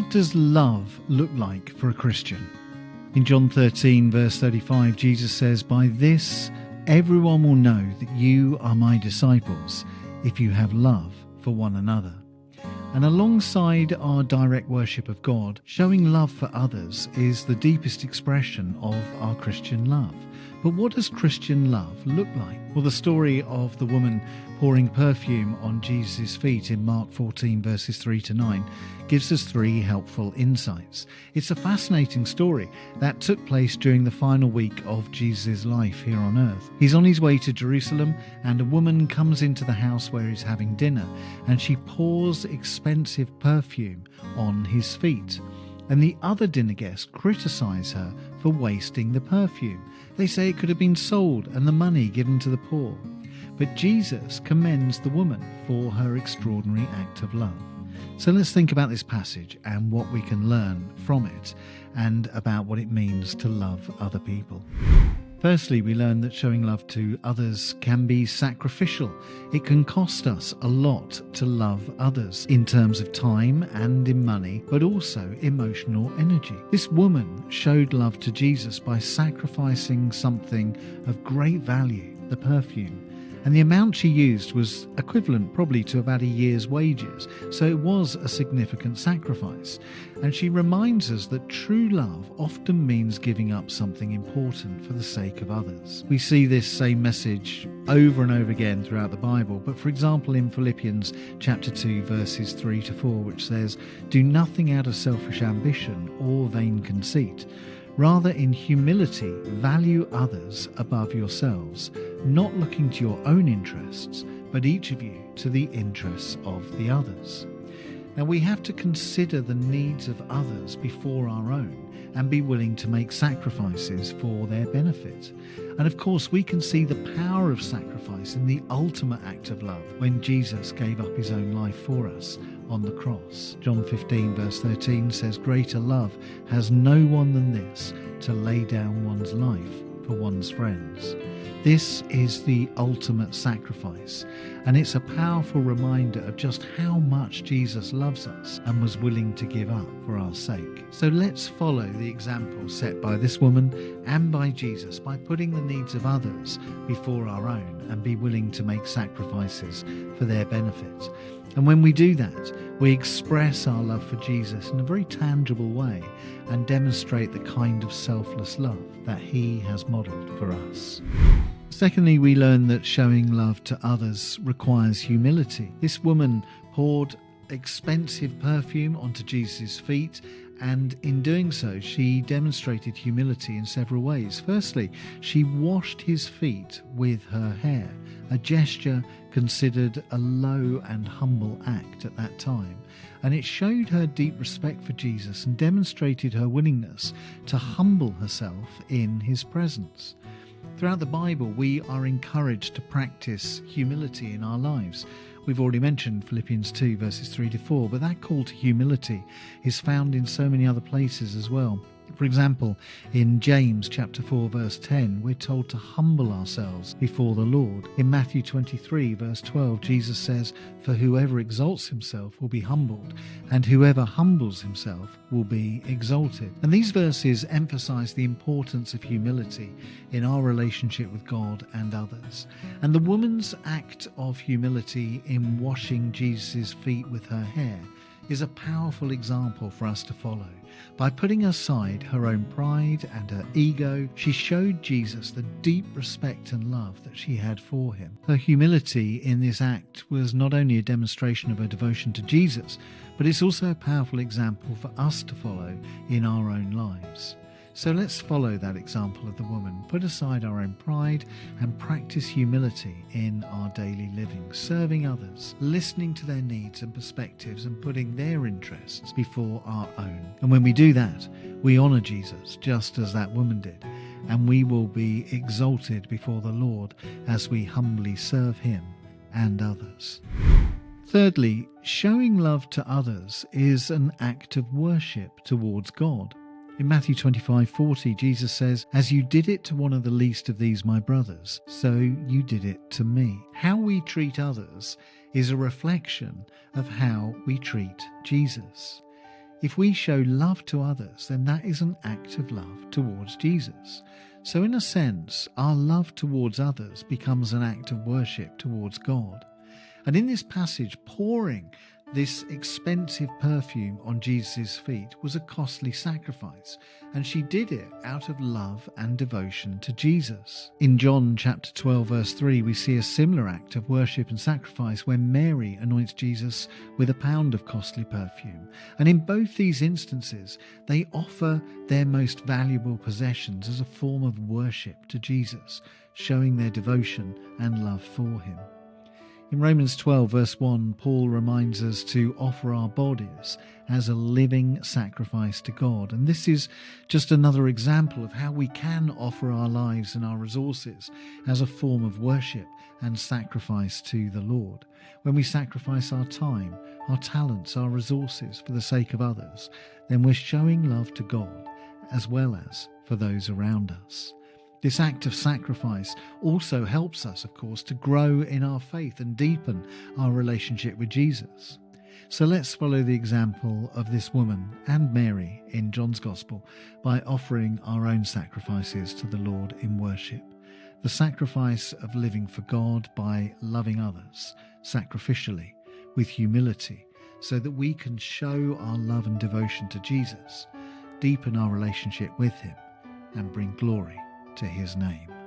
What does love look like for a Christian? In John 13 verse 35, Jesus says, "By this everyone will know that you are my disciples, if you have love for one another." And alongside our direct worship of God, showing love for others is the deepest expression of our Christian love. But what does Christian love look like? Well, the story of the woman pouring perfume on Jesus' feet in Mark 14 verses 3 to 9 gives us three helpful insights. It's a fascinating story that took place during the final week of Jesus' life here on earth. He's on his way to Jerusalem, and a woman comes into the house where he's having dinner, and she pours expensive perfume on his feet. And the other dinner guests criticise her for wasting the perfume. They say it could have been sold and the money given to the poor. But Jesus commends the woman for her extraordinary act of love. So let's think about this passage and what we can learn from it, and about what it means to love other people. Firstly, we learn that showing love to others can be sacrificial. It can cost us a lot to love others, in terms of time and in money, but also emotional energy. This woman showed love to Jesus by sacrificing something of great value, the perfume. And the amount she used was equivalent probably to about a year's wages, so it was a significant sacrifice. And she reminds us that true love often means giving up something important for the sake of others. We see this same message over and over again throughout the Bible, but for example in Philippians chapter 2 verses 3 to 4, which says, "Do nothing out of selfish ambition or vain conceit. Rather, in humility, value others above yourselves, not looking to your own interests, but each of you to the interests of the others." Now, we have to consider the needs of others before our own and be willing to make sacrifices for their benefit. And of course, we can see the power of sacrifice in the ultimate act of love when Jesus gave up his own life for us on the cross. John 15 verse 13 says, "Greater love has no one than this, to lay down one's life for one's friends." This is the ultimate sacrifice, and it's a powerful reminder of just how much Jesus loves us and was willing to give up for our sake. So let's follow the example set by this woman and by Jesus by putting the needs of others before our own and be willing to make sacrifices for their benefit. And when we do that, we express our love for Jesus in a very tangible way and demonstrate the kind of selfless love that he has modelled for us. Secondly, we learn that showing love to others requires humility. This woman poured expensive perfume onto Jesus' feet, and in doing so, she demonstrated humility in several ways. Firstly, she washed his feet with her hair, a gesture considered a low and humble act at that time. And it showed her deep respect for Jesus and demonstrated her willingness to humble herself in his presence. Throughout the Bible, we are encouraged to practice humility in our lives. We've already mentioned Philippians 2 verses 3 to 4, but that call to humility is found in so many other places as well. For example, in James chapter 4 verse 10, we're told to humble ourselves before the Lord. In Matthew 23 verse 12, Jesus says, "For whoever exalts himself will be humbled, and whoever humbles himself will be exalted." And these verses emphasize the importance of humility in our relationship with God and others. And the woman's act of humility in washing Jesus' feet with her hair is a powerful example for us to follow. By putting aside her own pride and her ego, she showed Jesus the deep respect and love that she had for him. Her humility in this act was not only a demonstration of her devotion to Jesus, but it's also a powerful example for us to follow in our own lives. So let's follow that example of the woman, put aside our own pride and practice humility in our daily living, serving others, listening to their needs and perspectives and putting their interests before our own. And when we do that, we honour Jesus just as that woman did, and we will be exalted before the Lord as we humbly serve him and others. Thirdly, showing love to others is an act of worship towards God. In Matthew 25:40, Jesus says, "As you did it to one of the least of these my brothers, so you did it to me." How we treat others is a reflection of how we treat Jesus. If we show love to others, then that is an act of love towards Jesus. So in a sense, our love towards others becomes an act of worship towards God. And in this passage, pouring this expensive perfume on Jesus' feet was a costly sacrifice, and she did it out of love and devotion to Jesus. In John chapter 12 verse 3, we see a similar act of worship and sacrifice when Mary anoints Jesus with a pound of costly perfume. And in both these instances, they offer their most valuable possessions as a form of worship to Jesus, showing their devotion and love for him. In Romans 12 verse 1, Paul reminds us to offer our bodies as a living sacrifice to God. And this is just another example of how we can offer our lives and our resources as a form of worship and sacrifice to the Lord. When we sacrifice our time, our talents, our resources for the sake of others, then we're showing love to God as well as for those around us. This act of sacrifice also helps us, of course, to grow in our faith and deepen our relationship with Jesus. So let's follow the example of this woman and Mary in John's Gospel by offering our own sacrifices to the Lord in worship. The sacrifice of living for God by loving others sacrificially with humility, so that we can show our love and devotion to Jesus, deepen our relationship with him, and bring glory to his name.